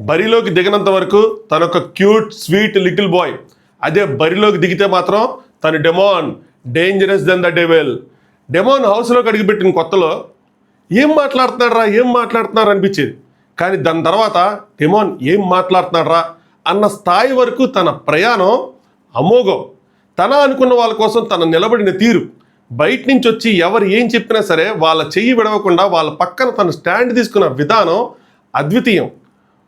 బరిలోకి దిగినంత వరకు తనొక క్యూట్ స్వీట్ లిటిల్ బాయ్. అదే బరిలోకి దిగితే మాత్రం తను demon, dangerous then the devil. Demon హౌస్లోకి అడుగుపెట్టిన కొత్తలో ఏం మాట్లాడుతున్నారు అనిపించేది. కానీ దాని తర్వాత డెమాన్ ఏం మాట్లాడుతున్నారా అన్న స్థాయి వరకు తన ప్రయాణం అమోఘం. తన అనుకున్న వాళ్ళ కోసం తన నిలబడిన తీరు, బయట నుంచి వచ్చి ఎవరు ఏం చెప్పినా సరే వాళ్ళ చెయ్యి విడవకుండా వాళ్ళ పక్కన తను స్టాండ్ తీసుకున్న విధానం అద్వితీయం.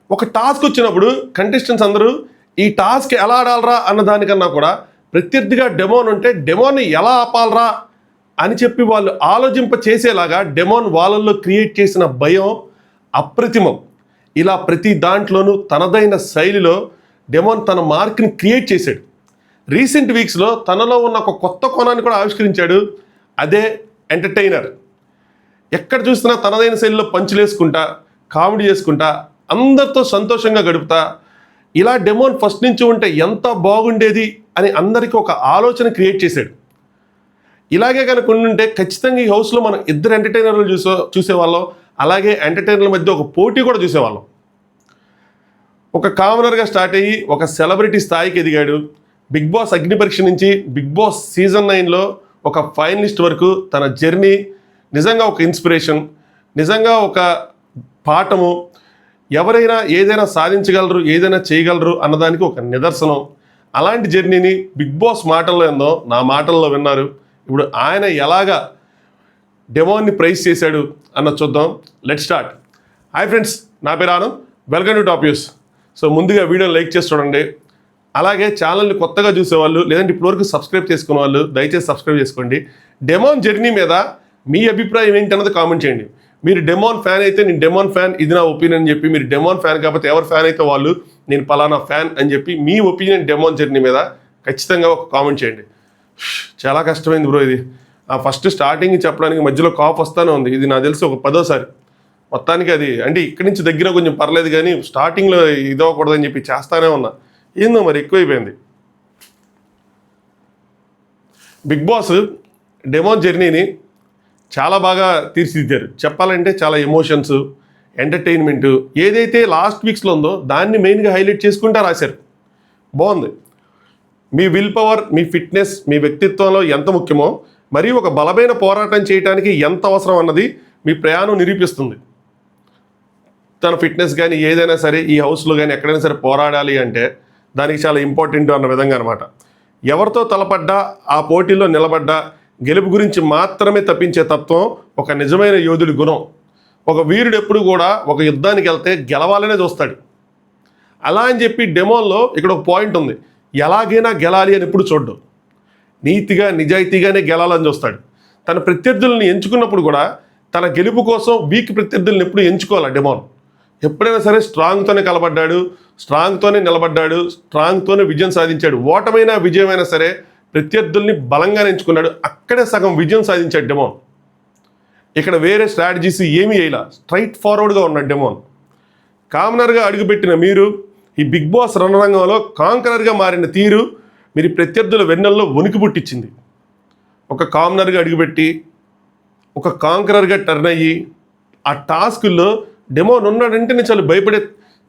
ఒక టాస్క్ వచ్చినప్పుడు కంటెస్టెంట్స్ అందరూ ఈ టాస్క్ ఎలా ఆడాలరా అన్న దానికన్నా కూడా ప్రత్యర్థిగా డెమాన్ ఉంటే డెమాన్ని ఎలా ఆపాలరా అని చెప్పి వాళ్ళు ఆలోచింప చేసేలాగా డెమాన్ వాళ్ళల్లో క్రియేట్ చేసిన భయం అప్రతిమం. ఇలా ప్రతి దాంట్లోనూ తనదైన శైలిలో డెమాన్ తన మార్క్ని క్రియేట్ చేశాడు. రీసెంట్ వీక్స్లో తనలో ఉన్న ఒక కొత్త కోణాన్ని కూడా ఆవిష్కరించాడు. అదే ఎంటర్టైనర్. ఎక్కడ చూసినా తనదైన శైలిలో పంచులేసుకుంటా, కామెడీ చేసుకుంటా, అందరితో సంతోషంగా గడుపుతా, ఇలా డెమాన్ ఫస్ట్ నుంచి ఉంటే ఎంత బాగుండేది అని అందరికీ ఒక ఆలోచన క్రియేట్ చేశాడు. ఇలాగే కనుక ఉండుంటే ఖచ్చితంగా ఈ హౌస్లో మనం ఇద్దరు ఎంటర్టైనర్లు చూసేవాళ్ళం. అలాగే ఎంటర్టైనర్ల మధ్య ఒక పోటీ కూడా చూసేవాళ్ళం. ఒక కామనర్గా స్టార్ట్ అయ్యి ఒక సెలబ్రిటీ స్థాయికి ఎదిగాడు. బిగ్ బాస్ అగ్ని పరీక్ష నుంచి బిగ్ బాస్ సీజన్ 9లో ఒక ఫైనలిస్ట్ వరకు తన జర్నీ నిజంగా ఒక ఇన్స్పిరేషన్, నిజంగా ఒక పాఠము. ఎవరైనా ఏదైనా సాధించగలరు, ఏదైనా చేయగలరు అన్నదానికి ఒక నిదర్శనం. అలాంటి జర్నీని బిగ్ బాస్ మాటల్లో ఏందో నా మాటల్లో విన్నారు. ఇప్పుడు ఆయన ఎలాగా డెమాన్ని ప్రైజ్ చేశాడు అన్న చూద్దాం. Let start. హాయ్ ఫ్రెండ్స్, నా పేరు Anand. Welcome to top news. So ముందుగా వీడియోని లైక్ చేసి చూడండి. అలాగే ఛానల్ని కొత్తగా చూసేవాళ్ళు, లేదంటే ఇప్పటివరకు సబ్స్క్రైబ్ చేసుకునే వాళ్ళు దయచేసి సబ్స్క్రైబ్ చేసుకోండి. డెమాన్ జర్నీ మీద మీ అభిప్రాయం ఏంటన్నది కామెంట్ చేయండి. మీరు డెమాన్ ఫ్యాన్ అయితే నేను డెమాన్ ఫ్యాన్, ఇది నా ఒపీనియన్ అని చెప్పి, మీరు డెమాన్ ఫ్యాన్ కాకపోతే ఎవరు ఫ్యాన్ అయితే వాళ్ళు నేను పలానా ఫ్యాన్ అని చెప్పి మీ ఒపీనియన్ డెమాన్ జర్నీ మీద ఖచ్చితంగా ఒక కామెంట్ చేయండి. చాలా కష్టమైంది బ్రో ఇది. ఫస్ట్ స్టార్టింగ్ చెప్పడానికి మధ్యలో కాఫ్ వస్తూనే ఉంది. ఇది నాకు తెలిసి ఒక 10వ మొత్తానికి. అది అంటే ఇక్కడి నుంచి దగ్గర కొంచెం పర్లేదు, కానీ స్టార్టింగ్లో ఇదవ్వకూడదని చెప్పి చేస్తానే ఉన్నా. ఏందో మరి ఎక్కువైపోయింది. బిగ్ బాస్ డెమాన్ జర్నీని చాలా బాగా తీర్చిదిద్దారు. చెప్పాలంటే చాలా ఎమోషన్స్, ఎంటర్టైన్మెంటు ఏదైతే లాస్ట్ వీక్స్లో ఉందో దాన్ని మెయిన్గా హైలైట్ చేసుకుంటా రాశారు. బాగుంది. Me will power, me fitness, మీ వ్యక్తిత్వంలో ఎంత ముఖ్యమో, మరియు ఒక బలమైన పోరాటం చేయడానికి ఎంత అవసరం అన్నది మీ ప్రయాణం నిరూపిస్తుంది. తన ఫిట్నెస్ కానీ ఏదైనా సరే ఈ హౌస్లో కానీ ఎక్కడైనా సరే పోరాడాలి అంటే దానికి చాలా ఇంపార్టెంట్ అన్న విధంగా అనమాట. ఎవరితో తలపడ్డా, ఆ పోటీలో నిలబడ్డా గెలుపు గురించి మాత్రమే తప్పించే తత్వం ఒక నిజమైన యోధుడి గుణం. ఒక వీరుడు ఎప్పుడు కూడా ఒక యుద్ధానికి వెళ్తే గెలవాలనే చూస్తాడు. అలా అని చెప్పి డెమోన్లో ఇక్కడ ఒక పాయింట్ ఉంది. ఎలాగైనా గెలాలి అని ఎప్పుడు చూడ్డు. నీతిగా నిజాయితీగానే గెలాలని చూస్తాడు. తన ప్రత్యర్థులను ఎంచుకున్నప్పుడు కూడా తన గెలుపు కోసం వీక్ ప్రత్యర్థులను ఎప్పుడు ఎంచుకోవాలి డెమాన్. ఎప్పుడైనా సరే స్ట్రాంగ్తోనే కలబడ్డాడు, స్ట్రాంగ్తోనే నిలబడ్డాడు, స్ట్రాంగ్తోనే విజయం సాధించాడు. ఓటమైనా విజయమైనా సరే ప్రత్యర్థుల్ని బలంగా ఎంచుకున్నాడు. అక్కడే సగం విజయం సాధించాడు డెమాన్. ఇక్కడ వేరే స్ట్రాటజీస్ ఏమీ వేయాల, స్ట్రైట్ ఫార్వర్డ్గా ఉన్నాడు డెమాన్. కామనర్గా అడుగుపెట్టిన మీరు ఈ బిగ్ బాస్ రణరంగంలో కాంకరర్గా మారిన తీరు మీరు ప్రత్యర్థుల వెన్నెల్లో వణికి పుట్టించింది. ఒక కామనర్గా అడుగుపెట్టి ఒక కాంకరర్గా టర్న్ అయ్యి ఆ టాస్కుల్లో డెమాన్ ఉన్నాడంటేనే చాలా భయపడే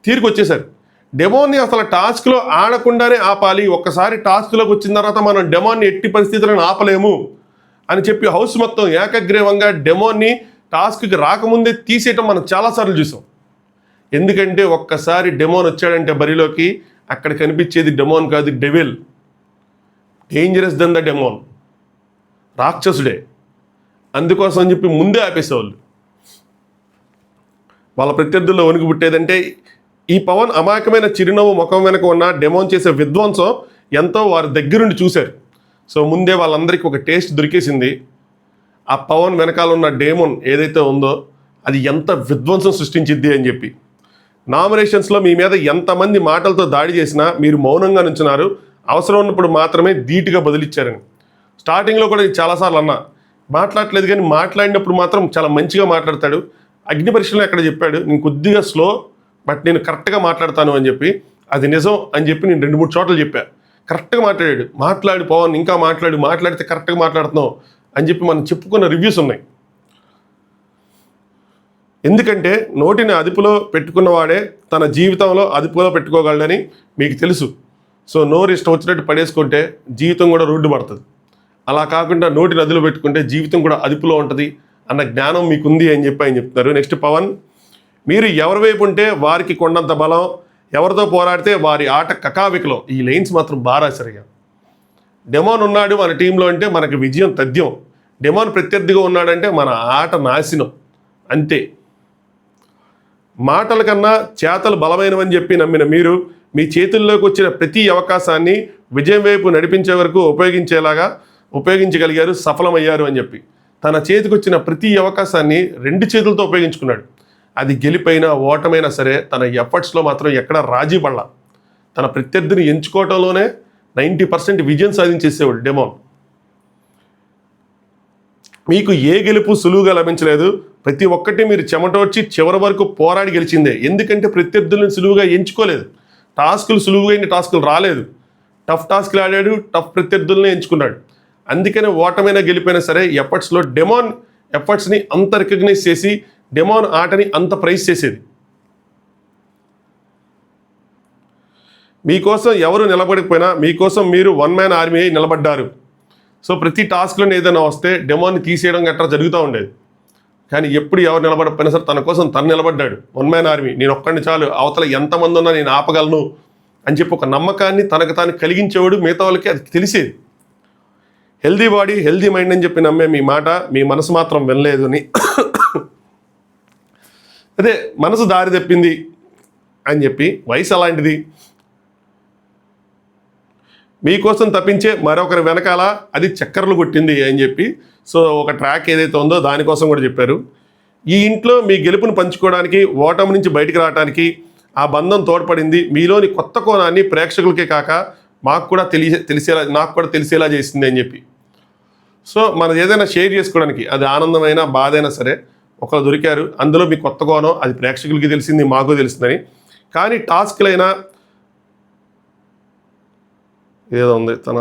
తీరుకు వచ్చేసారు. డెమాన్ని అసలు టాస్క్లో ఆడకుండానే ఆపాలి. ఒక్కసారి టాస్క్లోకి వచ్చిన తర్వాత మనం డెమాన్ని ఎట్టి పరిస్థితులను ఆపలేము అని చెప్పి హౌస్ మొత్తం ఏకగ్రీవంగా డెమాన్ని టాస్క్కి రాకముందే తీసేయటం మనం చాలాసార్లు చూసాం. ఎందుకంటే ఒక్కసారి డెమాన్ వచ్చాడంటే బరిలోకి అక్కడ కనిపించేది డెమాన్ కాదు, devil. Dangerous then the demon, రాక్షసుడే. అందుకోసం అని చెప్పి ముందే ఆపేసేవాళ్ళు. వాళ్ళ ప్రత్యర్థుల్లో వణుకు పుట్టేదంటే ఈ పవన్ అమాయకమైన చిరునవ్వు ముఖం వెనక ఉన్న డెమాన్ చేసే విధ్వంసం ఎంతో వారి దగ్గరుండి చూశారు. సో ముందే వాళ్ళందరికీ ఒక టేస్ట్ దొరికేసింది. ఆ పవన్ వెనకాల ఉన్న డెమాన్ ఏదైతే ఉందో అది ఎంత విధ్వంసం సృష్టించిద్ది అని చెప్పి. నామినేషన్స్లో మీ మీద ఎంతమంది మాటలతో దాడి చేసినా మీరు మౌనంగా నుంచున్నారు. అవసరం ఉన్నప్పుడు మాత్రమే ధీటుగా బదిలిచ్చారని. స్టార్టింగ్లో కూడా చాలాసార్లు అన్నా, మాట్లాడలేదు కానీ మాట్లాడినప్పుడు మాత్రం చాలా మంచిగా మాట్లాడతాడు. అగ్ని పరీక్షలో ఎక్కడ చెప్పాడు, నేను కొద్దిగా స్లో బట్ నేను కరెక్ట్గా మాట్లాడతాను అని చెప్పి. అది నిజం అని చెప్పి నేను 2-3 చోట్ల చెప్పా. కరెక్ట్గా మాట్లాడాడు. మాట్లాడి పవన్ ఇంకా మాట్లాడితే కరెక్ట్గా మాట్లాడుతున్నావు అని చెప్పి మనం చెప్పుకున్న రివ్యూస్ ఉన్నాయి. ఎందుకంటే నోటిని అదుపులో పెట్టుకున్నవాడే తన జీవితంలో అదుపులో పెట్టుకోగలడని మీకు తెలుసు. సో నోరు ఇష్టం వచ్చినట్టు పడేసుకుంటే జీవితం కూడా రోడ్డు పడుతుంది. అలా కాకుండా నోటిని అదుపులో పెట్టుకుంటే జీవితం కూడా అదుపులో ఉంటుంది అన్న జ్ఞానం మీకుంది అని చెప్పి ఆయన చెప్తున్నారు. నెక్స్ట్ పవన్, మీరు ఎవరి వైపు ఉంటే వారికి కొండంత బలం, ఎవరితో పోరాడితే వారి ఆట కకావికలం. ఈ లైన్స్ మాత్రం బాగా రాశారు. డెమాన్ ఉన్నాడు మన టీంలో అంటే మనకి విజయం తథ్యం. డెమాన్ ప్రత్యర్థిగా ఉన్నాడంటే మన ఆట నాశనం అంతే. మాటల కన్నా చేతలు బలమైనవని చెప్పి నమ్మిన మీరు మీ చేతుల్లోకి వచ్చిన ప్రతి అవకాశాన్ని విజయం వైపు నడిపించే వరకు ఉపయోగించగలిగారు, సఫలమయ్యారు అని చెప్పి. తన చేతికి వచ్చిన ప్రతి అవకాశాన్ని 2 చేతులతో ఉపయోగించుకున్నాడు. అది గెలిపైనా ఓటమైనా సరే తన ఎఫర్ట్స్లో మాత్రం ఎక్కడ రాజీ పడలా. తన ప్రత్యర్థిని ఎంచుకోవటంలోనే 90% విజయం సాధించేసేవాడు డెమాన్. మీకు ఏ గెలుపు సులువుగా లభించలేదు. ప్రతి ఒక్కటి మీరు చెమటోడ్చి చివరి వరకు పోరాడి గెలిచిందే. ఎందుకంటే ప్రత్యర్థులను సులువుగా ఎంచుకోలేదు. సులువుగా టాస్కులు రాలేదు. టఫ్ టాస్క్లు ఆడాడు, టఫ్ ప్రత్యర్థులనే ఎంచుకున్నాడు. అందుకనే ఓటమైనా గెలిపోయినా సరే ఎఫర్ట్స్లో డెమాన్ ఎఫర్ట్స్ని అంత రికగ్నైజ్ చేసి డెమాన్ ఆటని అంత ప్రైజ్ చేసేది. మీకోసం ఎవరు నిలబడకపోయినా మీకోసం మీరు 1 మ్యాన్ ఆర్మీ అయి నిలబడ్డారు. సో ప్రతి టాస్క్లో ఏదైనా వస్తే డెమాన్ని తీసేయడం గట్రా జరుగుతూ ఉండేది. కానీ ఎప్పుడు ఎవరు నిలబడకపోయినా సరే తన కోసం తను నిలబడ్డాడు. 1 మ్యాన్ ఆర్మీ, నేను ఒక్కడిని చాలు, అవతల ఎంతమంది ఉన్నా నేను ఆపగలను అని చెప్పి ఒక నమ్మకాన్ని తనకు తాను కలిగించేవాడు. మిగతా వాళ్ళకి అది తెలిసేది. హెల్దీ బాడీ హెల్దీ మైండ్ అని చెప్పి నమ్మే మీ మాట మీ మనసు మాత్రం వినలేదు అని. అదే మనసు దారి తప్పింది అని చెప్పి, వయసు అలాంటిది, మీకోసం తప్పించే మరొకరి వెనకాల అది చక్కర్లు కొట్టింది అని చెప్పి సో ఒక ట్రాక్ ఏదైతే ఉందో దానికోసం కూడా చెప్పారు. ఈ ఇంట్లో మీ గెలుపును పంచుకోవడానికి, ఓటమి నుంచి బయటికి రావడానికి ఆ బంధం తోడ్పడింది. మీలోని కొత్త కోణాన్ని ప్రేక్షకులకే కాక నాకు కూడా తెలిసేలా చేసింది అని చెప్పి. సో మనది ఏదైనా షేర్ చేసుకోవడానికి, అది ఆనందమైనా బాధైనా సరే ఒకరు దొరికారు. అందులో మీ కొత్త కోణం అది ప్రేక్షకులకి తెలిసింది, మాకు తెలిసిందని. కానీ టాస్క్లైనా ఏదో ఉంది, తన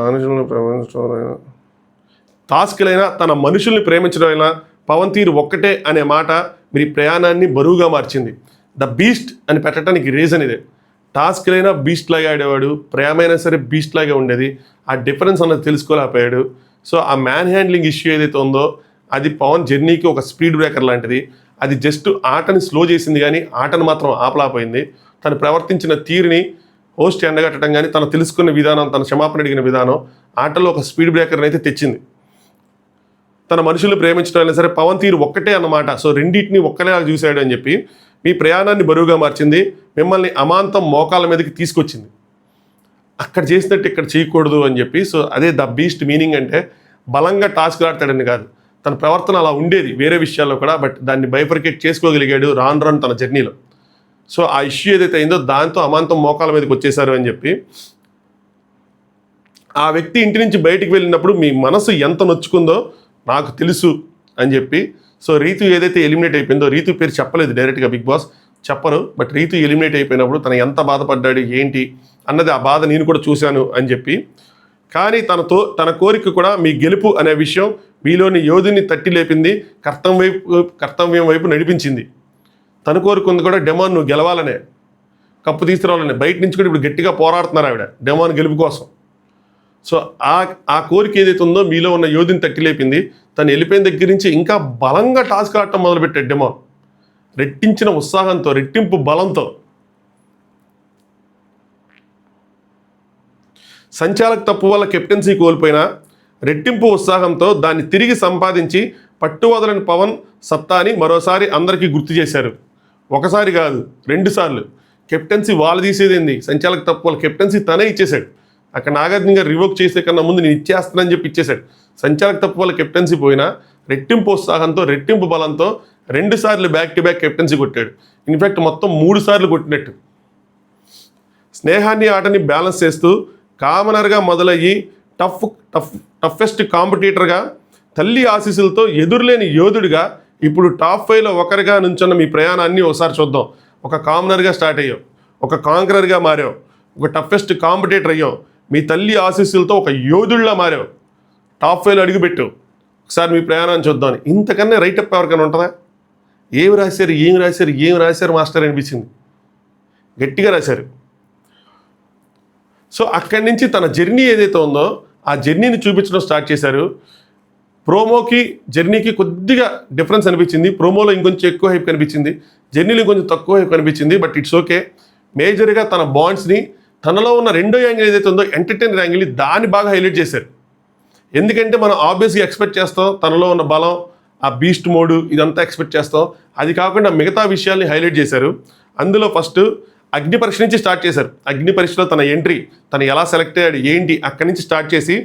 మనుషుల్ని ప్రేమించడం పవన్ తీరు ఒక్కటే అనే మాట మీ ప్రయాణాన్ని బరువుగా మార్చింది. ద బీస్ట్ అని పెట్టడానికి రీజన్ ఇదే. టాస్క్లైనా బీస్ట్ లాగా ఆడేవాడు, ప్రేమైనా సరే బీస్ట్ లాగా ఉండేది. ఆ డిఫరెన్స్ అన్నది తెలుసుకోలేకపోయాడు. సో ఆ మ్యాన్ హ్యాండ్లింగ్ ఇష్యూ ఏదైతే ఉందో అది పవన్ జర్నీకి ఒక స్పీడ్ బ్రేకర్ లాంటిది. అది జస్ట్ ఆటని స్లో చేసింది కానీ ఆటను మాత్రం ఆపలేకపోయింది. తను ప్రవర్తించిన తీరుని హోస్ట్ ఎండగట్టడం కానీ, తను తెలుసుకున్న విధానం, తన క్షమాపణ అడిగిన విధానం ఆటలో ఒక స్పీడ్ బ్రేకర్ని అయితే తెచ్చింది. తన మనుషులు ప్రేమించడం అయినా సరే పవన్ తీరు ఒక్కటే అన్నమాట. సో రెండింటిని ఒక్కనేలా చూశాడు అని చెప్పి మీ ప్రయాణాన్ని బరువుగా మార్చింది. మిమ్మల్ని అమాంతం మోకాల మీదకి తీసుకొచ్చింది. అక్కడ చేసినట్టు ఇక్కడ చేయకూడదు అని చెప్పి. సో అదే ద బీస్ట్ మీనింగ్ అంటే బలంగా టాస్క్ ఆడతాడని కాదు, తన ప్రవర్తన అలా ఉండేది వేరే విషయాల్లో కూడా. బట్ దాన్ని బైఫర్కేట్ చేసుకోగలిగాడు రాను తన జర్నీలో. సో ఆ ఇష్యూ ఏదైతే అయిందో దాంతో అమాంతం మోకాల మీదకి వచ్చేసారు అని చెప్పి. ఆ వ్యక్తి ఇంటి నుంచి బయటికి వెళ్ళినప్పుడు మీ మనసు ఎంత నొచ్చుకుందో నాకు తెలుసు అని చెప్పి. సో రీతు ఏదైతే ఎలిమినేట్ అయిపోయిందో, రీతు పేరు చెప్పలేదు డైరెక్ట్గా బిగ్ బాస్, చెప్పరు. బట్ రీతు ఎలిమినేట్ అయిపోయినప్పుడు తను ఎంత బాధపడ్డాడు ఏంటి అన్నది, ఆ బాధ నేను కూడా చూశాను అని చెప్పి. కానీ తన కోరిక కూడా మీ గెలుపు అనే విషయం మీలోని యోధుని తట్టి లేపింది, కర్తవ్యం వైపు నడిపించింది. తను కోరుకుంది కూడా డెమాన్ నువ్వు గెలవాలనే, కప్పు తీసుకురావాలనే. బయట నుంచి కూడా ఇప్పుడు గట్టిగా పోరాడుతున్నారు ఆవిడ డెమాన్ గెలుపు కోసం. సో ఆ కోరిక ఏదైతే ఉందో మీలో ఉన్న యోధిని తట్టి లేపింది. తను వెళ్ళిపోయిన దగ్గర నుంచి ఇంకా బలంగా టాస్క్ ఆడటం మొదలుపెట్టాడు డెమాన్. రెట్టించిన ఉత్సాహంతో, రెట్టింపు బలంతో. సంచాలక తప్పు వల్ల కెప్టెన్సీ కోల్పోయినా రెట్టింపు ఉత్సాహంతో దాన్ని తిరిగి సంపాదించి పట్టువదలని పవన్ సత్తాని మరోసారి అందరికీ గుర్తు చేశారు. ఒకసారి కాదు, 2 సార్లు. కెప్టెన్సీ వాళ్ళు తీసేదేంది, సంచాలక తప్పు వల్ల కెప్టెన్సీ తనే ఇచ్చేశాడు. అక్కడ నాగార్జున గారు రివోక్ చేసే కన్నా ముందు నేను ఇచ్చేస్తానని చెప్పి ఇచ్చేశాడు. సంచాలక తప్పు వల్ల కెప్టెన్సీ పోయినా రెట్టింపు ఉత్సాహంతో, రెట్టింపు బలంతో 2 సార్లు బ్యాక్ టు బ్యాక్ కెప్టెన్సీ కొట్టాడు. ఇన్ఫ్యాక్ట్ మొత్తం 3 సార్లు కొట్టినట్టు. స్నేహాన్ని ఆటని బ్యాలెన్స్ చేస్తూ కామనర్గా మొదలయ్యి టఫెస్ట్ కాంపిటీటర్గా, తల్లి ఆశీస్సులతో ఎదురులేని యోధుడిగా, ఇప్పుడు టాప్ 5లో ఒకరిగా నుంచున్న మీ ప్రయాణాన్ని ఒకసారి చూద్దాం. ఒక కామనర్గా స్టార్ట్ అయ్యావు, ఒక కాంకరర్గా మారావు, ఒక టఫెస్ట్ కాంపిటీటర్ అయ్యావు, మీ తల్లి ఆశీస్సులతో ఒక యోధుడిలా మారావు, టాప్ 5లో అడుగుపెట్టావు. ఒకసారి మీ ప్రయాణాన్ని చూద్దాం. ఇంతకన్నా రైటప్ ఎవరికైనా ఉంటుందా? ఏం రాశారు మాస్టర్ అనిపించింది. గట్టిగా రాశారు. సో అక్కడి నుంచి తన జర్నీ ఏదైతే ఉందో ఆ జర్నీని చూపించడం స్టార్ట్ చేశారు. ప్రోమోకి జర్నీకి కొద్దిగా డిఫరెన్స్ అనిపించింది. ప్రోమోలో ఇంకొంచెం ఎక్కువ హైప్ కనిపించింది, జర్నీలో ఇంకొంచెం తక్కువ హైప్ కనిపించింది. But it's okay. మేజర్గా తన బాండ్స్ని, తనలో ఉన్న రెండో యాంగిల్ ఏదైతే ఉందో ఎంటర్టైనర్ యాంగిల్, దాన్ని బాగా హైలైట్ చేశారు. ఎందుకంటే మనం ఆబ్వియస్గా ఎక్స్పెక్ట్ చేస్తాం తనలో ఉన్న బలం, ఆ బీస్ట్ మోడు, ఇదంతా ఎక్స్పెక్ట్ చేస్తాం. అది కాకుండా మిగతా విషయాల్ని హైలైట్ చేశారు. అందులో ఫస్ట్ అగ్ని పరీక్ష నుంచి స్టార్ట్ చేశారు. అగ్ని పరీక్షలో తన ఎంట్రీ, తను ఎలా సెలెక్ట్ అయ్యాడు ఏంటి, అక్కడి నుంచి స్టార్ట్ చేసి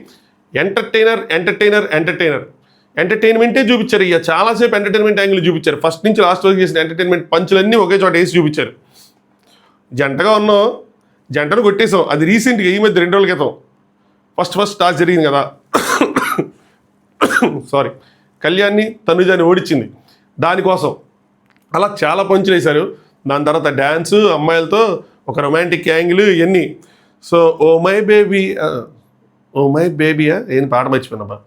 ఎంటర్టైన్మెంటే చూపించారు. ఇక చాలాసేపు ఎంటర్టైన్మెంట్ యాంగిల్ చూపించారు. ఫస్ట్ నుంచి లాస్ట్ వరకు చేసిన ఎంటర్టైన్మెంట్ పంచులన్నీ ఒకే చోట వేసి చూపించారు. జంటగా ఉన్నాం, జంటను కొట్టేసాం. అది రీసెంట్గా ఈ మధ్య 2 రోజుల క్రితం ఫస్ట్ టాస్ జరిగింది కదా, సారీ, కళ్యాణ్ని తనుజాని ఓడించింది. దానికోసం అలా చాలా పంచులు వేశారు. దాని తర్వాత డ్యాన్సు, అమ్మాయిలతో ఒక రొమాంటిక్ యాంగిల్, ఇవన్నీ. సో ఓ మై బేబీయా ఏం పాట మర్చిపోయినబ్బా,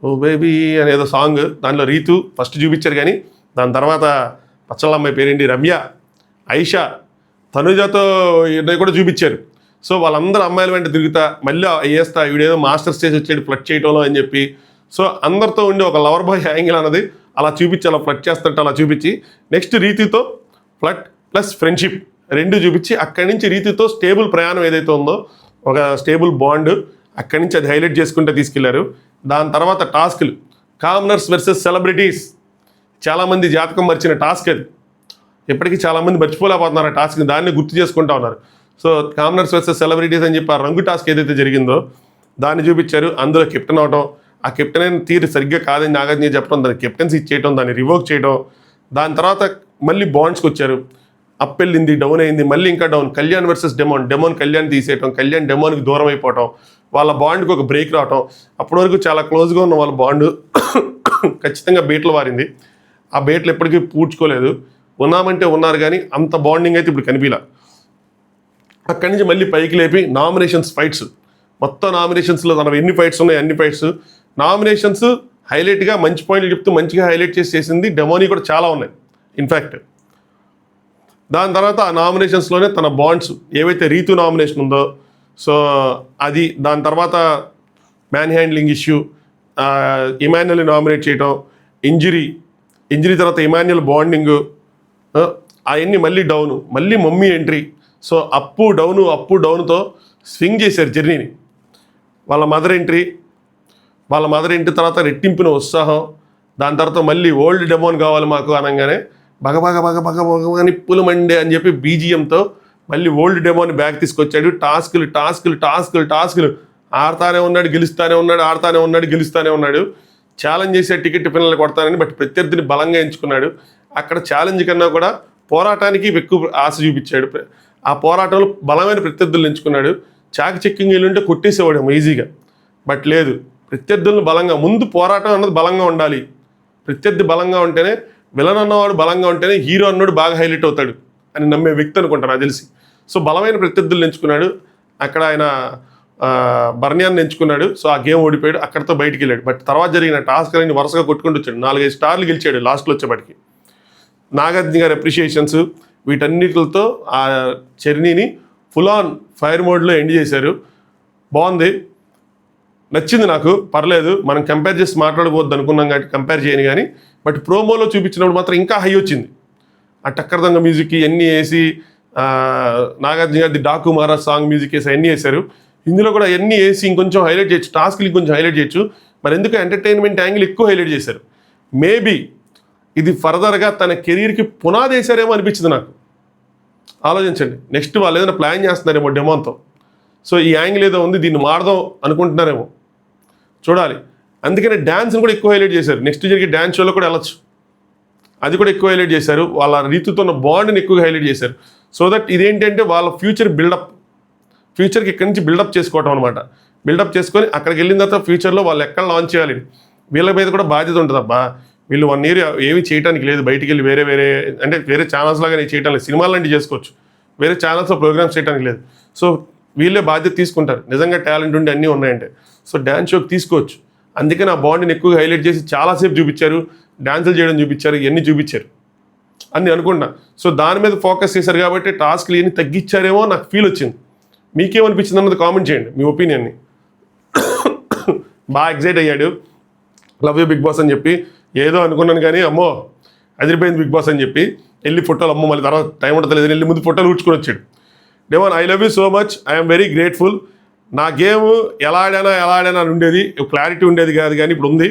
ఓ బేబీ అనేదో సాంగ్, దానిలో రీతు ఫస్ట్ చూపించారు. కానీ దాని తర్వాత పచ్చళ్ళ అమ్మాయి పేరేంటి, రమ్య, ఐషా, తనుజతో కూడా చూపించారు. సో వాళ్ళందరూ అమ్మాయిల వెంట తిరుగుతా మళ్ళీ వేస్తా వీడేదో మాస్టర్ స్టేజ్ వచ్చాడు ఫ్లట్ చేయటంలో అని చెప్పి, సో అందరితో ఉండి ఒక లవర్ బాయ్ యాంగిల్ అన్నది అలా చూపించి, అలా ఫ్లట్ చేస్తుంటే అలా చూపించి, నెక్స్ట్ రీతితో ఫ్లట్ ప్లస్ ఫ్రెండ్షిప్ 2 చూపించి, అక్కడి నుంచి రీతితో స్టేబుల్ ప్రయాణం ఏదైతే ఉందో, ఒక స్టేబుల్ బాండ్, అక్కడి నుంచి అది హైలైట్ చేసుకుంటే తీసుకెళ్లారు. దాని తర్వాత టాస్క్లు, కామనర్స్ వర్సెస్ సెలబ్రిటీస్, చాలామంది జాతకం మర్చిన టాస్క్ అది. ఇప్పటికీ చాలామంది మర్చిపోలేకపోతున్నారు ఆ టాస్క్ని, దాన్ని గుర్తు చేసుకుంటా ఉన్నారు. సో కామనర్స్ వర్సెస్ సెలబ్రిటీస్ అని చెప్పి ఆ రంగు టాస్క్ ఏదైతే జరిగిందో దాన్ని చూపించారు. అందులో కెప్టెన్ అవటం, ఆ కెప్టెన్ అయిన తీరు సరిగ్గా కాదని నాగార్జున చెప్పడం, దాన్ని కెప్టెన్సీ ఇచ్చేయటం, దాన్ని రివోక్ చేయడం. దాని తర్వాత మళ్ళీ బాండ్స్కి వచ్చారు. అప్ వెళ్ళింది, డౌన్ అయింది, మళ్ళీ ఇంకా down. Kalyan versus demon Kalyan తీసేయటం, కళ్యాణ్ డెమోన్కి దూరం అయిపోవటం, వాళ్ళ బాండ్కి ఒక బ్రేక్ రావటం. అప్పటి వరకు చాలా క్లోజ్గా ఉన్న వాళ్ళ బాండ్ ఖచ్చితంగా బేట్లు వారింది. ఆ బేట్లు ఎప్పటికీ పూడ్చుకోలేదు. ఉన్నామంటే ఉన్నారు కానీ అంత బాండింగ్ అయితే ఇప్పుడు కనిపించలే. అక్కడి నుంచి మళ్ళీ పైకి లేపి నామినేషన్స్ ఫైట్స్, మొత్తం నామినేషన్స్లో తన ఎన్ని ఫైట్స్ ఉన్నాయి అన్ని ఫైట్స్, నామినేషన్స్ హైలైట్గా మంచి పాయింట్లు చెప్తూ మంచిగా హైలైట్ చేసింది. డెమోని కూడా చాలా ఉన్నాయి ఇన్ఫ్యాక్ట్. దాని తర్వాత ఆ నామినేషన్స్లోనే తన బాండ్స్ ఏవైతే రీతు నామినేషన్ ఉందో, సో అది, దాని తర్వాత మ్యాన్ హ్యాండ్లింగ్ ఇష్యూ, ఇమాన్యుల్ని నామినేట్ చేయటం, ఇంజరీ తర్వాత ఇమాన్యుల్ బాండింగు, అవన్నీ మళ్ళీ డౌను, మళ్ళీ మమ్మీ ఎంట్రీ. సో అప్పు డౌన్తో స్వింగ్ చేశారు జర్నీని. వాళ్ళ మదర్ ఎంట్రీ తర్వాత రెట్టింపిన ఉత్సాహం, దాని తర్వాత మళ్ళీ ఓల్డ్ డెమోన్ కావాలి మాకు అనగానే బగ నిప్పులు మండే అని చెప్పి బీజిఎంతో మళ్ళీ ఓల్డ్ డెమోని బ్యాక్ తీసుకొచ్చాడు. టాస్కులు ఆడతానే ఉన్నాడు, గెలుస్తానే ఉన్నాడు. ఛాలెంజ్ చేసే టికెట్ పిల్లలు కొడతానని, బట్ ప్రత్యర్థిని బలంగా ఎంచుకున్నాడు. అక్కడ ఛాలెంజ్ కన్నా కూడా పోరాటానికి ఎక్కువ ఆశ చూపించాడు. ఆ పోరాటంలో బలమైన ప్రత్యర్థులను ఎంచుకున్నాడు. చాక్ చెక్కింగ్ వెళ్ళుంటే కొట్టేసేవాడు ఈజీగా, బట్ లేదు, ప్రత్యర్థులను బలంగా, ముందు పోరాటం అన్నది బలంగా ఉండాలి. ప్రత్యర్థి బలంగా ఉంటేనే, విలన్ అన్నవాడు బలంగా ఉంటేనే హీరో అన్నాడు బాగా హైలైట్ అవుతాడు అని నమ్మే వ్యక్తి అనుకుంటాను నాకు తెలిసి. సో బలమైన ప్రత్యర్థులను ఎంచుకున్నాడు. అక్కడ ఆయన బర్నియాన్ని ఎంచుకున్నాడు. సో ఆ గేమ్ ఓడిపోయాడు, అక్కడితో బయటికి వెళ్ళాడు. బట్ తర్వాత జరిగిన టాస్క్ అన్ని వరుసగా కొట్టుకుంటూ వచ్చాడు. 4-5 స్టార్లు గెలిచాడు లాస్ట్లో వచ్చేప్పటికి. నాగార్జున గారి అప్రిషియేషన్స్ వీటన్నిటితో ఆ జర్నీని ఫుల్ ఆన్ ఫైర్ మోడ్లో ఎండ్ చేశారు. బాగుంది, నచ్చింది నాకు, పర్లేదు. మనం కంపేర్ చేసి మాట్లాడకూడదు అనుకున్నాం కాబట్టి కంపేర్ చేయను కానీ, బట్ ప్రోమోలో చూపించినప్పుడు మాత్రం ఇంకా హై వచ్చింది. ఆ టక్కర్దంగ మ్యూజిక్ ఇవన్నీ వేసి, నాగార్జున గారి డాకు మహారాజ్ సాంగ్ మ్యూజిక్ వేసి అన్నీ వేశారు. ఇందులో కూడా అన్నీ వేసి ఇంకొంచెం హైలైట్ చేయొచ్చు, టాస్క్లు ఇంకొంచెం హైలైట్ చేయొచ్చు. మరి ఎందుకు ఎంటర్టైన్మెంట్ యాంగిల్ ఎక్కువ హైలైట్ చేశారు. మేబీ ఇది ఫర్దర్గా తన కెరీర్కి పునాది వేశారేమో అనిపించింది నాకు. ఆలోచించండి, నెక్స్ట్ వాళ్ళు ఏదైనా ప్లాన్ చేస్తున్నారేమో డెమోన్తో. సో ఈ యాంగిల్ ఏదో ఉంది, దీన్ని మారదాం అనుకుంటున్నారేమో, చూడాలి. అందుకనే డ్యాన్స్ని కూడా ఎక్కువ హైలైట్ చేశారు. నెక్స్ట్ జరిగే డ్యాన్స్ షోలో కూడా వెళ్ళచ్చు, అది కూడా ఎక్కువ హైలైట్ చేశారు. వాళ్ళ రీతితో ఉన్న బాండ్ని ఎక్కువగా హైలైట్ చేశారు. సో దట్ ఇదేంటంటే వాళ్ళ ఫ్యూచర్కి ఇక్కడి నుంచి బిల్డప్ చేసుకోవటం అనమాట. బిల్డప్ చేసుకొని అక్కడికి వెళ్ళిన తర్వాత ఫ్యూచర్లో వాళ్ళు ఎక్కడ లాంచ్ చేయాలి, వీళ్ళ మీద కూడా బాధ్యత ఉంటుంది. అబ్బా వీళ్ళు 1 year ఏమీ చేయడానికి లేదు, బయటికి వెళ్ళి వేరే ఛానల్స్ లాగా నేను చేయడం లేదు. సినిమాలు లాంటివి చేసుకోవచ్చు, వేరే ఛానల్స్లో ప్రోగ్రామ్స్ చేయడానికి లేదు. సో వీళ్ళే బాధ్యత తీసుకుంటారు, నిజంగా టాలెంట్ ఉండి అన్నీ ఉన్నాయంటే. సో డ్యాన్స్ షోకి తీసుకోవచ్చు. అందుకని ఆ బాండ్ని ఎక్కువగా హైలైట్ చేసి చాలాసేపు చూపించారు, డ్యాన్సులు చేయడం చూపించారు, ఇవన్నీ చూపించారు. అని నేను అనుకున్నా. సో దాని మీద ఫోకస్ చేశారు కాబట్టి టాస్క్లు ఏమి తగ్గించారేమో నాకు ఫీల్ వచ్చింది. మీకేమనిపించింది అన్నది కామెంట్ చేయండి మీ ఒపీనియన్ని. బాగా ఎగ్జైట్ అయ్యాడు లవ్ యూ బిగ్ బాస్ అని చెప్పి. ఏదో అనుకున్నాను కానీ అమ్మో అదిరిపోయింది బిగ్ బాస్ అని చెప్పి వెళ్ళి ఫోటోలు అమ్మో మళ్ళీ తర్వాత టైం ఉండలేదు వెళ్ళి ముందు ఫోటోలు ఊడ్చుకొని వచ్చాడు. Demon, I love you so much, I'm very grateful. నా గేమ్ ఎలా ఆడానా అని ఉండేది, క్లారిటీ ఉండేది కాదు కానీ ఇప్పుడు ఉంది.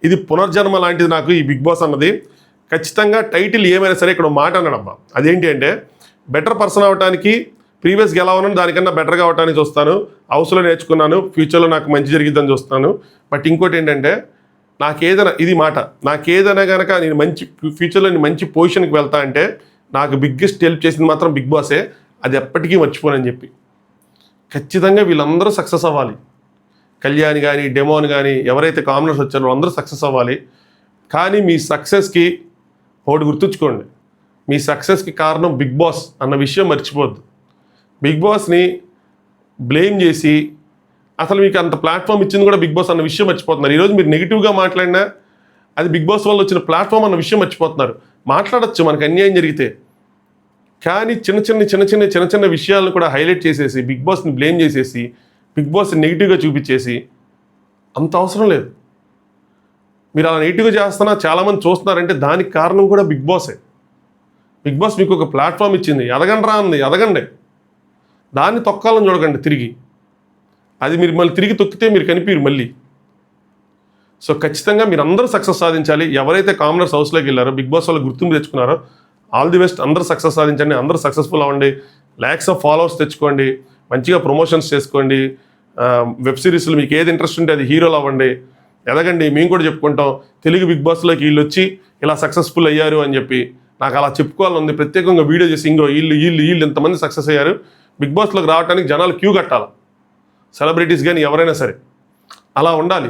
ఇది పునర్జన్మ లాంటిది నాకు ఈ బిగ్ బాస్ అన్నది. ఖచ్చితంగా టైటిల్ ఏమైనా సరే ఇక్కడ మాట అన్నాడమ్మా, అదేంటి అంటే బెటర్ పర్సన్ అవ్వడానికి ప్రీవియస్గా ఎలా ఉన్నాను దానికన్నా బెటర్గా అవ్వడానికి చూస్తాను. హౌస్లో నేర్చుకున్నాను, ఫ్యూచర్లో నాకు మంచి జరిగిద్దని చూస్తాను. బట్ ఇంకోటి ఏంటంటే నాకేదైనా ఇది మాట, నాకేదైనా కనుక నేను మంచి ఫ్యూచర్లో నేను మంచి పొజిషన్కి వెళ్తా అంటే నాకు బిగ్గెస్ట్ హెల్ప్ చేసింది మాత్రం బిగ్ బాసే, అది ఎప్పటికీ మర్చిపోనని చెప్పి. ఖచ్చితంగా వీళ్ళందరూ సక్సెస్ అవ్వాలి. కళ్యాణ్ కానీ డెమోన్ కానీ ఎవరైతే కామనర్స్ వచ్చారో అందరూ సక్సెస్ అవ్వాలి. కానీ మీ సక్సెస్కి ఒకటి గుర్తుంచుకోండి, మీ సక్సెస్కి కారణం బిగ్ బాస్ అన్న విషయం మర్చిపోద్దు. బిగ్ బాస్ని బ్లేమ్ చేసి అసలు మీకు అంత ప్లాట్ఫామ్ ఇచ్చింది కూడా బిగ్ బాస్ అన్న విషయం మర్చిపోతున్నారు. ఈరోజు మీరు నెగిటివ్గా మాట్లాడినా అది బిగ్ బాస్ వల్ల వచ్చిన ప్లాట్ఫామ్ అన్న విషయం మర్చిపోతున్నారు. మాట్లాడచ్చు మనకు అన్యాయం జరిగితే, కానీ చిన్న చిన్న విషయాలను కూడా హైలైట్ చేసేసి బిగ్ బాస్ని బ్లేమ్ చేసేసి బిగ్ బాస్ని నెగిటివ్గా చూపించేసి అంత అవసరం లేదు. మీరు అలా నెగిటివ్గా చేస్తున్నా చాలామంది చూస్తున్నారంటే దానికి కారణం కూడా బిగ్ బాసే. బిగ్ బాస్ మీకు ఒక ప్లాట్ఫామ్ ఇచ్చింది, ఎదగండి అంది, ఎదగండి. దాన్ని తొక్కాలని చూడకండి తిరిగి. అది మీరు మళ్ళీ తిరిగి తొక్కితే మీరు కనిపించరు మళ్ళీ. సో ఖచ్చితంగా మీరు అందరూ సక్సెస్ సాధించాలి. ఎవరైతే కామనర్స్ హౌస్లోకి వెళ్ళారో బిగ్ బాస్ వాళ్ళు గుర్తింపు తెచ్చుకున్నారో ఆల్ ది బెస్ట్. అందరూ సక్సెస్ సాధించండి, అందరూ సక్సెస్ఫుల్ అవ్వండి, ల్యాక్స్ ఆఫ్ ఫాలోవర్స్ తెచ్చుకోండి, మంచిగా ప్రమోషన్స్ చేసుకోండి. వెబ్ సిరీస్లో మీకు ఏది ఇంట్రెస్ట్ ఉంటే అది హీరోలు అవ్వండి, ఎదగండి. మేము కూడా చెప్పుకుంటాం తెలుగు బిగ్ బాస్లోకి వీళ్ళు వచ్చి ఇలా సక్సెస్ఫుల్ అయ్యారు అని చెప్పి. నాకు అలా చెప్పుకోవాలని ఉంది, ప్రత్యేకంగా వీడియో చేసి ఇంకో వీళ్ళు ఇంతమంది సక్సెస్ అయ్యారు. బిగ్ బాస్లోకి రావడానికి జనాలు క్యూ కట్టాలి, సెలబ్రిటీస్ కానీ ఎవరైనా సరే. అలా ఉండాలి.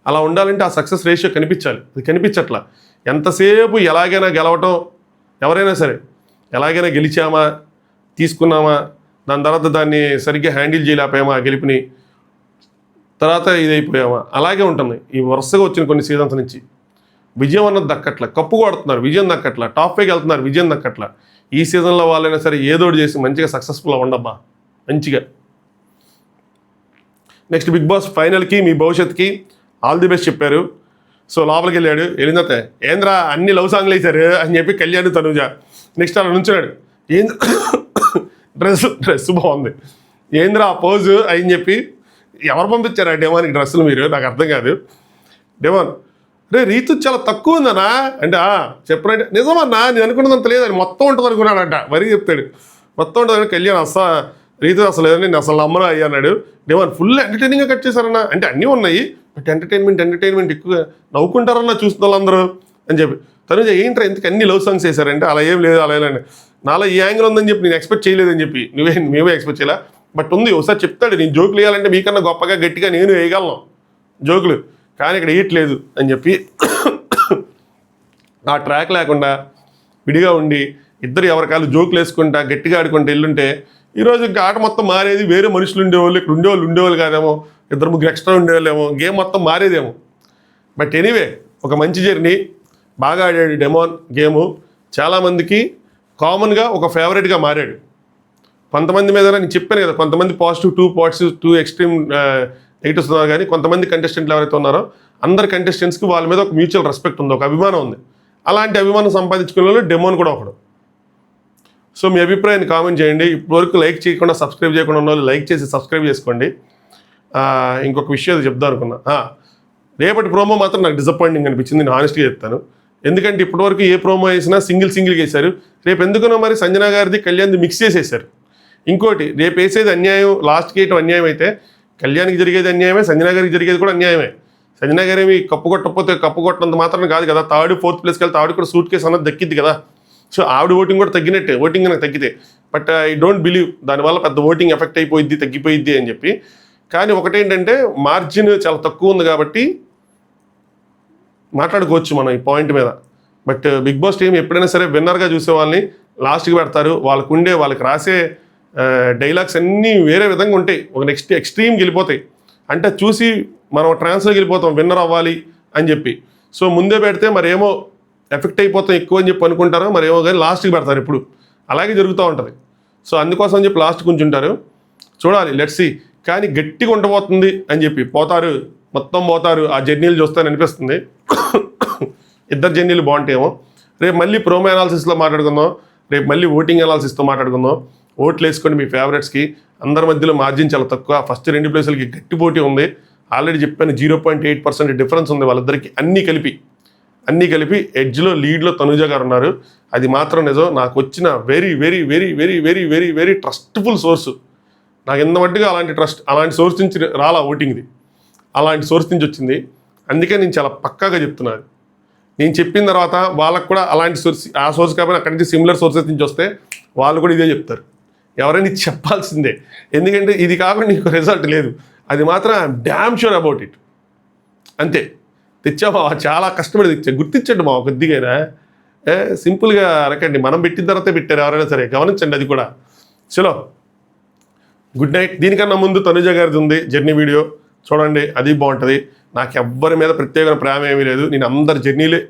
అలా ఉండాలంటే ఆ సక్సెస్ రేషియో కనిపించాలి. అది కనిపించట్లా. ఎంతసేపు ఎలాగైనా గెలవటం, ఎవరైనా సరే ఎలాగైనా గెలిచామా, తీసుకున్నామా, దాని తర్వాత దాన్ని సరిగ్గా హ్యాండిల్ చేయలేకపోయామా, గెలిపిని తర్వాత ఇదైపోయామా, అలాగే ఉంటుంది. ఈ వరుసగా వచ్చిన కొన్ని సీజన్స్ నుంచి విజయం అన్నది దక్కట్ల, కప్పు కొడుతున్నారు విజయం దక్కట్ల, టాప్ ఫైవ్కి వెళ్తున్నారు విజయం దక్కట్ల. ఈ సీజన్లో వాళ్ళైనా సరే ఏదోటి చేసి మంచిగా సక్సెస్ఫుల్ అవ్వండబ్బా మంచిగా. నెక్స్ట్ బిగ్ బాస్ ఫైనల్కి మీ భవిష్యత్తుకి ఆల్ ది బెస్ట్ చెప్పారు. సో లోపలికి వెళ్ళాడు, వెళ్ళిన తర్వాత ఏంద్రా అన్ని లవ్ సాంగ్లు వేశారు అని చెప్పి కళ్యాణ్ తనుజ. నెక్స్ట్ అలా నుంచున్నాడు, డ్రెస్ బాగుంది, ఏంద్రా ఆ పోజు అని చెప్పి. ఎవరు పంపించారు ఆ డెమాన్కి డ్రెస్సులు మీరు, నాకు అర్థం కాదు. డెమాన్ రీతు చాలా తక్కువ ఉందన్నా అంటే చెప్పనంటే నిజమన్నా నేను అనుకున్నదంత లేదని మొత్తం ఉంటుంది అనుకున్నాడంట. మరీ చెప్తాడు మొత్తం ఉంటుంది. కళ్యాణ్ రీతు అసలు లేదని నేను అసలు నమ్మను అయ్యి అన్నాడు. డెమాన్ ఫుల్ ఎంటర్టైనింగ్గా కట్ చేశారన్నా అంటే అన్నీ ఉన్నాయి బట్ ఎంటర్టైన్మెంట్ ఎక్కువ నవ్వుకుంటారన్నా చూస్తున్న వాళ్ళందరూ అని చెప్పి. తనుజ ఏంట్రా ఎందుకు అన్ని లవ్ సాంగ్స్ వేశారంటే అలా ఏం లేదు, అలా నాలో ఈ యాంగిల్ ఉందని చెప్పి నేను ఎక్స్పెక్ట్ చేయలేదని చెప్పి మేమే ఎక్స్పెక్ట్ చేయలే. బట్ ఉంది, ఒకసారి చెప్తాడు నేను జోకులు వేయాలంటే మీకన్నా గొప్పగా గట్టిగా నేను వేయగలను జోకులు, కానీ ఇక్కడ వేయట్లేదు అని చెప్పి ఆ ట్రాక్ లేకుండా విడిగా ఉండి ఇద్దరు ఎవరికాలు జోకులు వేసుకుంటా గట్టిగా ఆడుకుంటూ వెళ్ళుంటే ఈరోజు ఇంకా ఆట మొత్తం మారేది. వేరే మనుషులు ఉండేవాళ్ళు, ఇక్కడ ఉండేవాళ్ళు కాదేమో, ఇద్దరు ముగ్గురు ఎక్స్ట్రా ఉండేవాళ్ళేమో, గేమ్ మొత్తం మారేదేమో. బట్ ఎనీవే ఒక మంచి జర్నీ, బాగా ఆడాడు డెమాన్ గేము. చాలామందికి కామన్గా ఒక ఫేవరెట్గా మారాడు. కొంతమంది మీద నేను చెప్పాను కదా, కొంతమంది పాజిటివ్ టూ ఎక్స్ట్రీమ్ నెగిటివ్స్ ఉన్నారు, కానీ కొంతమంది కంటెస్టెంట్లు ఎవరైతే ఉన్నారో అందరు కంటెస్టెంట్స్కి వాళ్ళ మీద ఒక మ్యూచువల్ రెస్పెక్ట్ ఉంది, ఒక అభిమానం ఉంది. అలాంటి అభిమానం సంపాదించుకునే వాళ్ళు డెమోన్ కూడా ఒకడు. సో మీ అభిప్రాయాన్ని కామెంట్ చేయండి. ఇప్పటివరకు లైక్ చేయకుండా సబ్స్క్రైబ్ చేయకుండా ఉన్న వాళ్ళు లైక్ చేసి సబ్స్క్రైబ్ చేసుకోండి. ఇంకొక విషయం చెప్దాం అనుకున్నా, రేపటి ప్రోమో మాత్రం నాకు డిసప్పాయింటింగ్ అనిపించింది, నేను హానెస్ట్గా చెప్తాను. ఎందుకంటే ఇప్పటివరకు ఏ ప్రోమో వేసినా సింగిల్గా వేశారు. రేపు ఎందుకునో మరి సంజన గారిది కళ్యాణ్ది మిక్స్ చేసేసారు. ఇంకోటి రేపు వేసేది అన్యాయం, లాస్ట్కి వేయటం అన్యాయం అయితే కళ్యాణ్కి జరిగేది అన్యాయమే, సంజన గారికి జరిగేది కూడా అన్యాయమే. సంజన గారు ఏమి కప్పు కొట్టనంత మాత్రం కాదు కదా, థర్డ్ ఫోర్త్ ప్లేస్కి వెళ్తే ఆవిడ కూడా సూట్ కేసు అన్నది దక్కిద్ది కదా. సో ఆవిడ ఓటింగ్ కూడా తగ్గినట్టే, ఓటింగ్ నాకు తగ్గితే. బట్ ఐ డోంట్ బిలీవ్ దానివల్ల పెద్ద ఓటింగ్ ఎఫెక్ట్ అయిపోయిద్ది, తగ్గిపోయిద్ది అని చెప్పి. కానీ ఒకటేంటంటే మార్జిన్ చాలా తక్కువ ఉంది కాబట్టి మాట్లాడుకోవచ్చు మనం ఈ పాయింట్ మీద. బట్ బిగ్ బాస్ టీం ఎప్పుడైనా సరే విన్నర్గా చూసే వాళ్ళని లాస్ట్కి పెడతారు. వాళ్ళకి రాసే డైలాగ్స్ అన్నీ వేరే విధంగా ఉంటాయి, ఒక నెక్స్ట్ ఎక్స్ట్రీమ్కి వెళ్ళిపోతాయి. అంటే చూసి మనం ట్రాన్స్లోకి వెళ్ళిపోతాం విన్నర్ అవ్వాలి అని చెప్పి. సో ముందే పెడితే మరేమో ఎఫెక్ట్ అయిపోతాం ఎక్కువ అని చెప్పి అనుకుంటారో మరి ఏమో కానీ లాస్ట్కి పెడతారు ఇప్పుడు అలాగే జరుగుతూ ఉంటుంది. సో అందుకోసం అని చెప్పి లాస్ట్ కొంచుంటారు. చూడాలి, లెట్స్ సీ. కానీ గట్టిగా ఉండబోతుంది అని చెప్పి పోతారు, మొత్తం పోతారు. ఆ జర్నీలు చూస్తాను అనిపిస్తుంది. ఇద్దరు జర్నీలు బాగుంటాయేమో. రేపు మళ్ళీ ప్రోమో అనాలిసిస్లో మాట్లాడుకుందాం. రేపు మళ్ళీ ఓటింగ్ అనాలిసిస్తో మాట్లాడుకుందాం. ఓట్లు వేసుకోండి మీ ఫేవరెట్స్కి. అందరి మధ్యలో మార్జిన్ చాలా తక్కువ. ఫస్ట్ 2 ప్లేసులకి గట్టి పోటీ ఉంది. ఆల్రెడీ చెప్పాను 0.8% డిఫరెన్స్ ఉంది వాళ్ళిద్దరికి. అన్నీ కలిపి ఎడ్జ్లో లీడ్లో తనుజ గారు ఉన్నారు. అది మాత్రం నిజం. నాకు వచ్చిన very very very very very very very trustful source. నాకు ఎంత మట్టుగా అలాంటి సోర్స్ నుంచి రాలా ఓటింగ్ది, అలాంటి సోర్స్ నుంచి వచ్చింది. అందుకే నేను చాలా పక్కాగా చెప్తున్నాను. నేను చెప్పిన తర్వాత వాళ్ళకు కూడా అలాంటి సోర్స్, ఆ సోర్స్ కాకపోయినా అక్కడి నుంచి సిమిలర్ సోర్సెస్ నుంచి వస్తే వాళ్ళు కూడా ఇదే చెప్తారు. ఎవరైనా ఇది చెప్పాల్సిందే, ఎందుకంటే ఇది కాకుండా నీకు రిజల్ట్ లేదు. అది మాత్రం I'm damn sure about it. అంతే. తెచ్చామా, చాలా కష్టపడి తెచ్చా. గుర్తించండి మా కొద్దిగైనా, సింపుల్గా అరకండి. మనం పెట్టిన తర్వాతే పెట్టారు ఎవరైనా సరే, గమనించండి అది కూడా. చలో, గుడ్ నైట్. దీనికన్నా ముందు తనుజ గారిది ఉంది జర్నీ వీడియో, చూడండి, అది బాగుంటుంది. నాకు ఎవ్వరి మీద ప్రత్యేకమైన ప్రేమ ఏమీ లేదు. నేను అందరి జర్నీలే,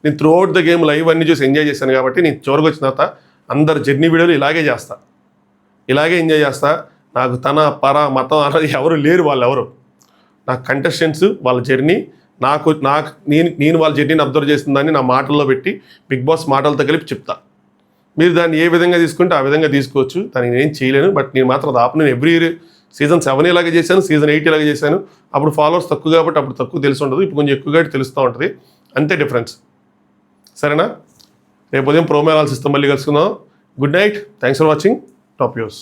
నేను through out the game live అన్నీ చూసి ఎంజాయ్ చేశాను కాబట్టి నేను చివరికి వచ్చిన తర్వాత అందరి జర్నీ వీడియోలు ఇలాగే ఎంజాయ్ చేస్తా. నాకు తన పర మతం అన్నది ఎవరు లేరు. వాళ్ళు ఎవరు నాకు కంటెస్టెంట్స్, వాళ్ళ జర్నీ, నేను వాళ్ళ జర్నీని అబ్జర్వ్ చేసిన దాన్ని నా మాటల్లో పెట్టి బిగ్ బాస్ మాటలతో కలిపి చెప్తా. మీరు దాన్ని ఏ విధంగా తీసుకుంటే ఆ విధంగా తీసుకోవచ్చు. దానికి నేను చేయలేను. బట్ నేను మాత్రం అది నేను ఎవ్రీ ఇయర్ సీజన్ 7 ఇలాగే చేశాను, సీజన్ 8 ఇలాగే చేశాను. అప్పుడు ఫాలోవర్స్ తక్కువ కాబట్టి అప్పుడు తక్కువ తెలిసి ఉండదు, ఇప్పుడు కొంచెం ఎక్కువగా తెలుస్తూ ఉంటుంది. అంతే డిఫరెన్స్. సరేనా? రేపు ఉదయం ప్రోమో అనాలిసిస్తో మళ్ళీ కలుసుకుందాం. Good night. Thanks for watching. Top news.